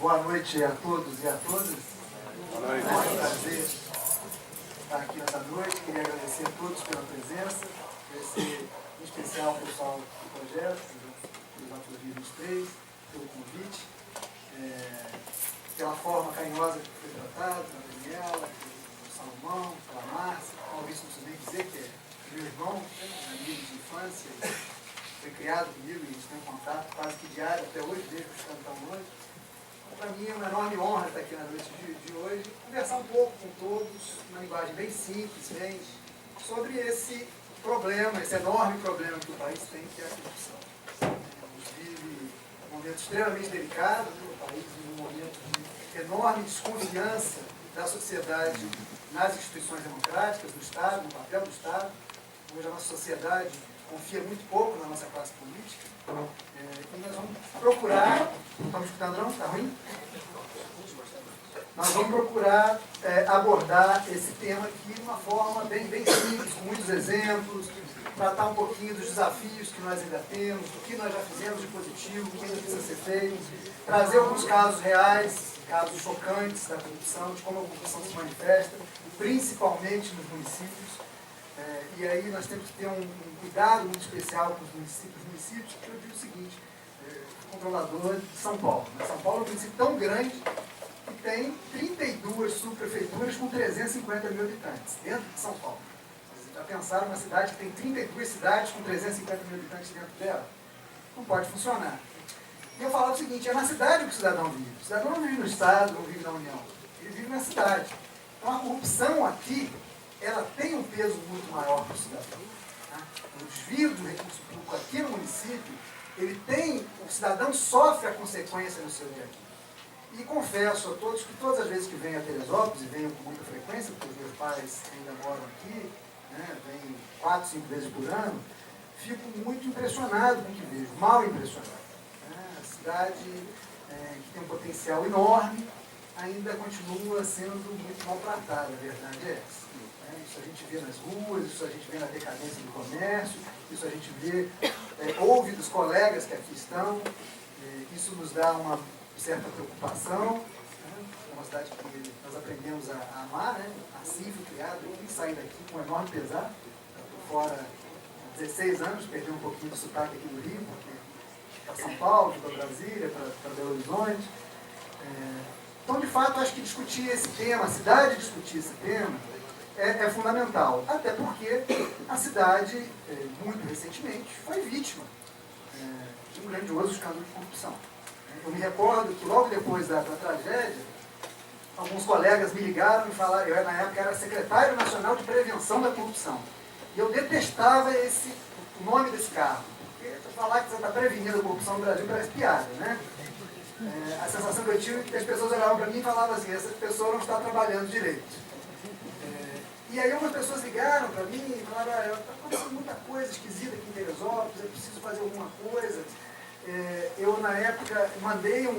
Boa noite a todos e a todas. Boa noite. É um prazer estar aqui nessa noite. Queria agradecer a todos pela presença, agradecer em especial ao pessoal do projeto, do Exato 2023, pelo convite, pela forma carinhosa que foi tratado, pela Daniela, pelo Salomão, pela Márcia, o Maurício não preciso nem dizer que é meu irmão, amigo de infância, foi criado comigo e a gente tem um contato quase que diário até hoje, desde que estamos tão longe. Para mim é uma enorme honra estar aqui na noite de hoje, conversar um pouco com todos, uma linguagem bem simples, bem, sobre esse problema, esse enorme problema que o país tem, que é a corrupção. A gente vive um momento extremamente delicado, né? O país vive um momento de enorme desconfiança da sociedade nas instituições democráticas, do Estado, no papel do Estado. Hoje a nossa sociedade confia muito pouco na nossa classe política. E nós vamos procurar, não estamos escutando não? Está ruim? Nós vamos procurar abordar esse tema aqui de uma forma bem simples, com muitos exemplos, tratar um pouquinho dos desafios que nós ainda temos, do que nós já fizemos de positivo, o que ainda precisa ser feito, trazer alguns casos reais, casos chocantes da corrupção, de como a corrupção se manifesta, principalmente nos municípios. E aí nós temos que ter um cuidado muito especial com os municípios, porque eu digo o seguinte, o controlador de São Paulo. São Paulo é um município tão grande que tem 32 subprefeituras com 350 mil habitantes, dentro de São Paulo. Vocês já pensaram uma cidade que tem 32 cidades com 350 mil habitantes dentro dela? Não pode funcionar. E eu falava o seguinte, é na cidade que o cidadão vive. O cidadão não vive no Estado, não vive na União. Ele vive na cidade. Então a corrupção aqui, ela tem um peso muito maior para o cidadão. Tá? O desvio do recurso público aqui no município, o cidadão sofre a consequência no seu dia a dia. E confesso a todos que todas as vezes que venho a Teresópolis, e venho com muita frequência, porque os meus pais ainda moram aqui, né, venho 4, 5 vezes por ano, fico muito impressionado com o que vejo, mal impressionado. A cidade que tem um potencial enorme, ainda continua sendo muito maltratada, a verdade é essa. Isso a gente vê nas ruas, isso a gente vê na decadência do comércio, isso a gente vê, ouve dos colegas que aqui estão, isso nos dá uma certa preocupação. É uma cidade que nós aprendemos a amar, né? Assim fui criado, eu vim sair daqui com um enorme pesar, estou fora há 16 anos, perdi um pouquinho do sotaque aqui do Rio, para São Paulo, para Brasília, para Belo Horizonte. Então, de fato, acho que discutir esse tema, a cidade discutir esse tema, é fundamental, até porque a cidade, muito recentemente, foi vítima de um grandioso escândalo de corrupção. Eu me recordo que logo depois da tragédia, alguns colegas me ligaram e falaram, eu na época era secretário nacional de prevenção da corrupção, e eu detestava o nome desse cargo, porque falar que você está prevenindo a corrupção no Brasil parece piada, né? A sensação que eu tive é que as pessoas olhavam para mim e falavam assim, essa pessoa não está trabalhando direito. E aí algumas pessoas ligaram para mim e falaram, está acontecendo muita coisa esquisita aqui em Teresópolis, eu preciso fazer alguma coisa. Eu, na época, mandei um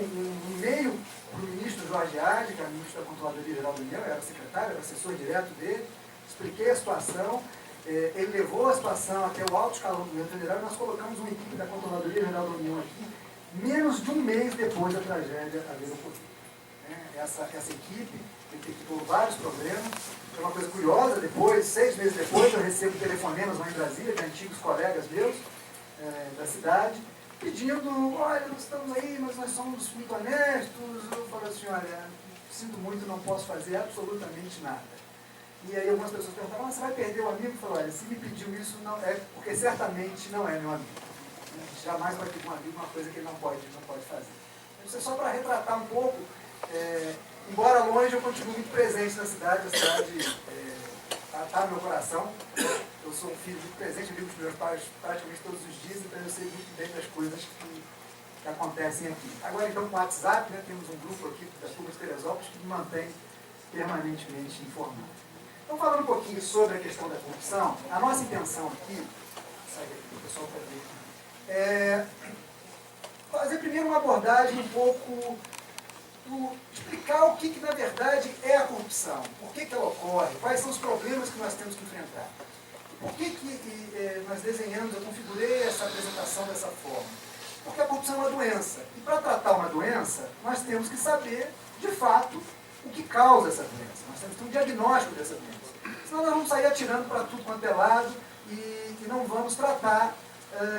e-mail para o ministro Jorge Arde, que é o ministro da Controladoria Geral da União, eu era secretário, era assessor direto dele, expliquei a situação, ele levou a situação até o alto escalão do governo federal e nós colocamos uma equipe da Controladoria Geral da União aqui, menos de um mês depois da tragédia haver ocorrido. Essa equipe detectou vários problemas. É uma coisa curiosa, depois, 6 meses depois, eu recebo telefonemas lá em Brasília, de antigos colegas meus da cidade, pedindo, olha, nós estamos aí, mas nós somos muito honestos. Eu falo assim, olha, sinto muito, não posso fazer absolutamente nada. E aí algumas pessoas perguntaram, você vai perder o amigo? Eu falo, olha, se me pediu isso, não é porque certamente não é meu amigo. A gente jamais vai pedir um amigo uma coisa que ele não pode fazer. Isso é só para retratar um pouco. Embora longe, eu continuo muito presente na cidade, a cidade está no meu coração. Eu sou um filho muito presente, eu vivo com os meus pais praticamente todos os dias, então eu sei muito bem das coisas que acontecem aqui. Agora, então, com o WhatsApp, né, temos um grupo aqui das turmas de Teresópolis que me mantém permanentemente informado. Então, falando um pouquinho sobre a questão da corrupção, a nossa intenção aqui, sai daqui para o pessoal ver, fazer primeiro uma abordagem um pouco explicar o que na verdade é a corrupção, por que ela ocorre, quais são os problemas que nós temos que enfrentar. Por que nós desenhamos, eu configurei essa apresentação dessa forma? Porque a corrupção é uma doença. E para tratar uma doença, nós temos que saber, de fato, o que causa essa doença. Nós temos que ter um diagnóstico dessa doença. Senão nós vamos sair atirando para tudo quanto é lado e não vamos tratar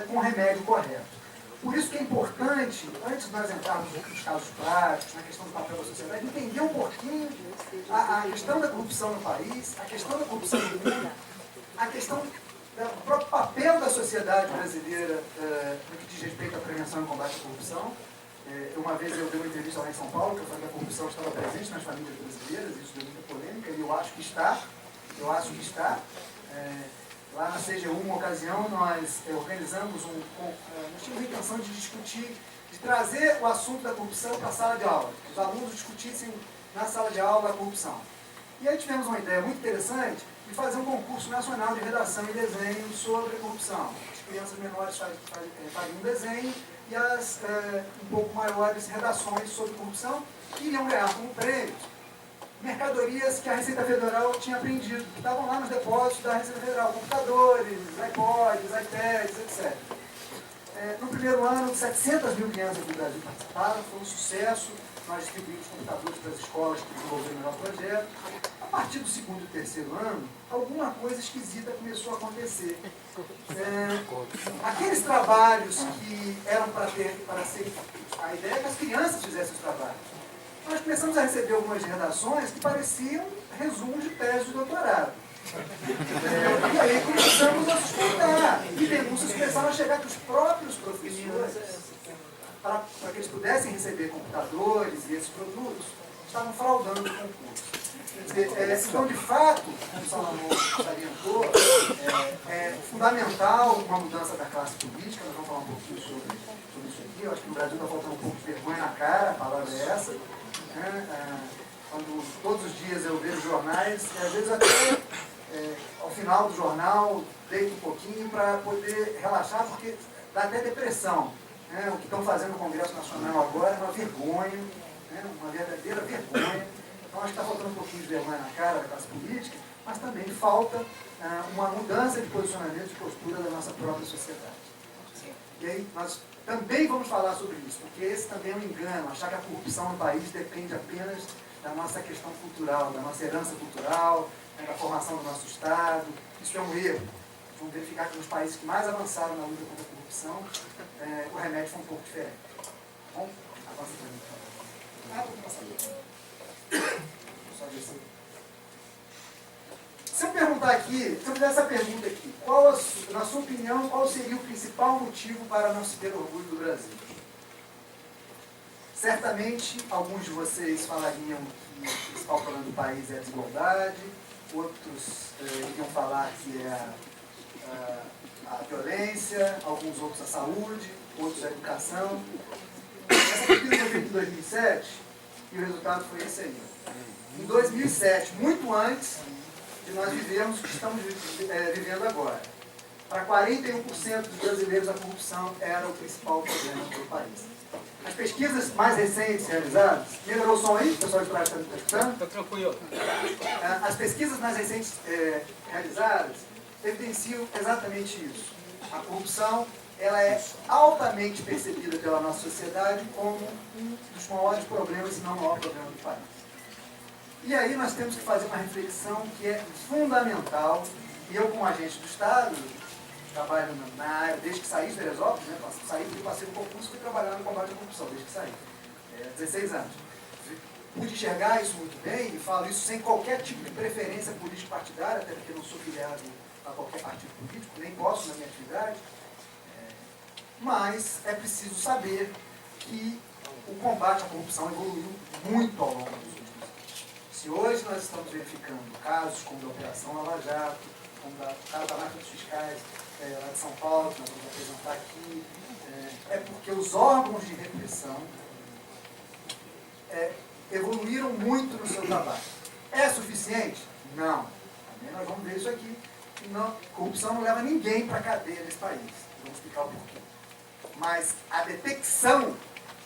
com o remédio correto. Por isso que é importante, antes de nós entrarmos nos casos práticos, na questão do papel da sociedade, entender um pouquinho a questão da corrupção no país, a questão da corrupção no mundo, a questão do próprio papel da sociedade brasileira no que diz respeito à prevenção e combate à corrupção. Uma vez eu dei uma entrevista lá em São Paulo, que eu falei que a corrupção estava presente nas famílias brasileiras, isso deu muita polêmica, e eu acho que está. Lá na CGU, uma ocasião, nós organizamos nós tínhamos a intenção de discutir, de trazer o assunto da corrupção para a sala de aula. Os alunos discutissem na sala de aula a corrupção. E aí tivemos uma ideia muito interessante de fazer um concurso nacional de redação e desenho sobre a corrupção. As crianças menores fariam um desenho e as um pouco maiores redações sobre corrupção iriam ganhar como prêmio mercadorias que a Receita Federal tinha apreendido, que estavam lá nos depósitos da Receita Federal, computadores, iPods, iPads, etc. No primeiro ano, 700 mil crianças do Brasil participaram, foi um sucesso, nós distribuímos computadores para as escolas que desenvolveram o melhor projeto. A partir do segundo e terceiro ano, alguma coisa esquisita começou a acontecer. Aqueles trabalhos que eram para ser... A ideia é que as crianças fizessem os trabalhos. Nós começamos a receber algumas redações que pareciam resumos de tese de doutorado. E aí começamos a suspeitar. E denúncias começaram a chegar dos próprios professores, para que eles pudessem receber computadores e esses produtos, estavam fraudando o concurso. Então, de fato, como o Salomão salientou, é fundamental uma mudança da classe política. Nós vamos falar um pouquinho sobre isso aqui. Eu acho que no Brasil está faltando um pouco de vergonha na cara, a palavra é essa. Quando todos os dias eu vejo jornais, e às vezes até ao final do jornal deito um pouquinho para poder relaxar, porque dá até depressão. O que estão fazendo no Congresso Nacional agora é uma vergonha, uma verdadeira vergonha. Então acho que está faltando um pouquinho de vergonha na cara da classe política, mas também falta uma mudança de posicionamento, de postura da nossa própria sociedade. E aí nós também vamos falar sobre isso, porque esse também é um engano, achar que a corrupção no país depende apenas da nossa questão cultural, da nossa herança cultural, da formação do nosso Estado. Isso é um erro. Vamos verificar que nos países que mais avançaram na luta contra a corrupção, o remédio foi um pouco diferente. Tá bom? Avança para mim, por favor. Vou passar aqui. Só ver se eu perguntar aqui, se eu fizer essa pergunta aqui, na sua opinião, qual seria o principal motivo para não se ter orgulho do Brasil? Certamente, alguns de vocês falariam que o principal problema do país é a desigualdade, outros iriam falar que é a violência, alguns outros a saúde, outros a educação. Essa pesquisa foi feita em 2007 e o resultado foi esse aí. Em 2007, muito antes de nós vivemos o que estamos vivendo agora. Para 41% dos brasileiros, a corrupção era o principal problema do país. As pesquisas mais recentes realizadas... Melhorou o som aí? O pessoal de trás está escutando? Está tranquilo. As pesquisas mais recentes realizadas evidenciam exatamente isso. A corrupção ela é altamente percebida pela nossa sociedade como um dos maiores problemas, se não o maior problema do país. E aí nós temos que fazer uma reflexão que é fundamental, e eu como agente do Estado, trabalho na área desde que saí de Teresópolis, saí do passei no concurso e fui trabalhar no combate à corrupção, desde que saí, 16 anos. Pude enxergar isso muito bem, e falo isso sem qualquer tipo de preferência político-partidária, até porque não sou filiado a qualquer partido político, nem posso na minha atividade, mas é preciso saber que o combate à corrupção evoluiu muito ao longo dos últimos anos. Se hoje nós estamos verificando casos como da Operação Lava Jato, como o caso da máfia dos fiscais lá de São Paulo, que nós vamos apresentar aqui, é porque os órgãos de repressão evoluíram muito no seu trabalho. É suficiente? Não. Também nós vamos ver isso aqui. Não, corrupção não leva ninguém para a cadeia nesse país. Vamos explicar o porquê. Mas a detecção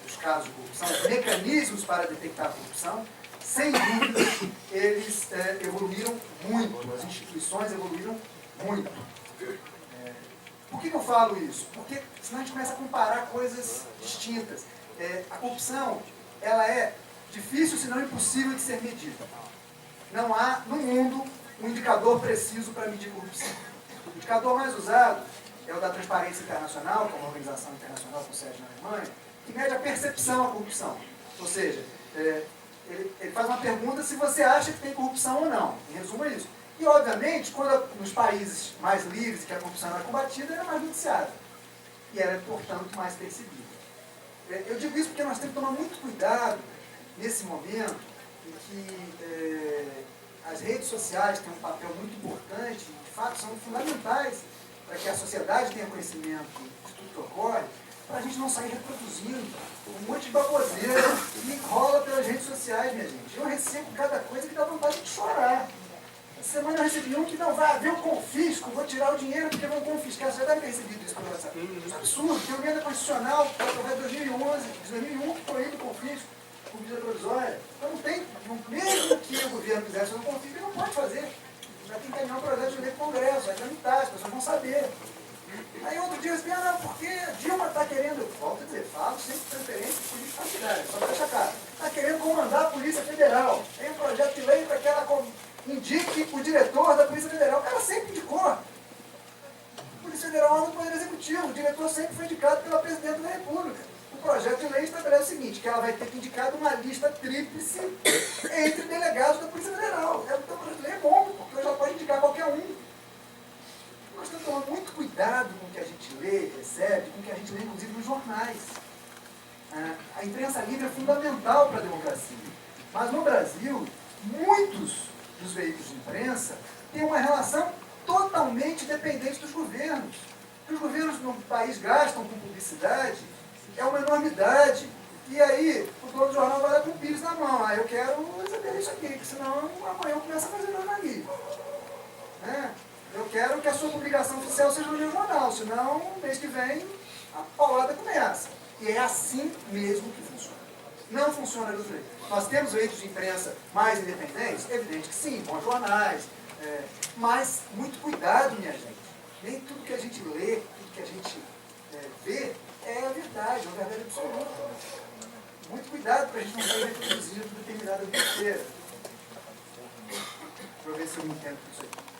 dos casos de corrupção, os mecanismos para detectar a corrupção, sem dúvida, eles evoluíram muito. As instituições evoluíram muito. Por que eu falo isso? Porque senão a gente começa a comparar coisas distintas. A corrupção, ela é difícil, se não impossível de ser medida. Não há, no mundo, um indicador preciso para medir corrupção. O indicador mais usado é o da Transparência Internacional, que é uma organização internacional com sede na Alemanha, que mede a percepção à corrupção. Ou seja, ele faz uma pergunta se você acha que tem corrupção ou não. Em resumo, é isso. E, obviamente, nos países mais livres, que a corrupção era combatida, era mais noticiada. E era, portanto, mais percebida. Eu digo isso porque nós temos que tomar muito cuidado nesse momento em que as redes sociais têm um papel muito importante, de fato são fundamentais para que a sociedade tenha conhecimento de tudo que ocorre, para a gente não sair reproduzindo um monte de baboseira que rola pelas redes sociais, minha gente. Eu recebo cada coisa que dá vontade de chorar. Essa semana eu recebi um que não vai haver o confisco, vou tirar o dinheiro porque vão confiscar. Você já deve ter recebido isso pelo WhatsApp. Isso é absurdo. Tem uma emenda constitucional, através de 2001, que proíbe o confisco com medida provisória. Então não tem, mesmo que o governo quisesse fazer um confisco, ele não pode fazer. Já tem que encaminhar um projeto de lei para o Congresso, vai tramitar, as pessoas vão saber. Aí outro dia eles pensam, não, porque Dilma está querendo, volto a dizer, falo sempre de preferência política partidária, só para deixar claro, está querendo comandar a Polícia Federal. Tem um projeto de lei para que ela indique o diretor da Polícia Federal. O cara sempre indicou. A Polícia Federal é um órgão do Poder Executivo, o diretor sempre foi indicado pela Presidente da República. O projeto de lei estabelece o seguinte, que ela vai ter que indicar uma lista tríplice entre delegados da Polícia Federal. Então o projeto de lei é bom, porque ela já pode indicar qualquer um. Nós temos que tomar muito cuidado com o que a gente lê, recebe, com o que a gente lê, inclusive, nos jornais. A imprensa livre é fundamental para a democracia. Mas no Brasil, muitos dos veículos de imprensa têm uma relação totalmente dependente dos governos. O que os governos no país gastam com publicidade é uma enormidade. E aí, o dono do jornal vai lá com o pires na mão. Eu quero receber isso aqui, porque senão amanhã eu começo a fazer jornalismo. Eu quero que a sua publicação oficial seja no meu jornal, senão, mês que vem, a paulada começa. E é assim mesmo que funciona. Não funciona do outro jeito. Nós temos veículos de imprensa mais independentes? Evidente que sim, bons jornais. Mas muito cuidado, minha gente. Nem tudo que a gente lê, tudo que a gente vê, é a verdade absoluta. Muito cuidado para a gente não sair reproduzindo determinada besteira. Deixa eu ver se eu me entendo com isso aqui.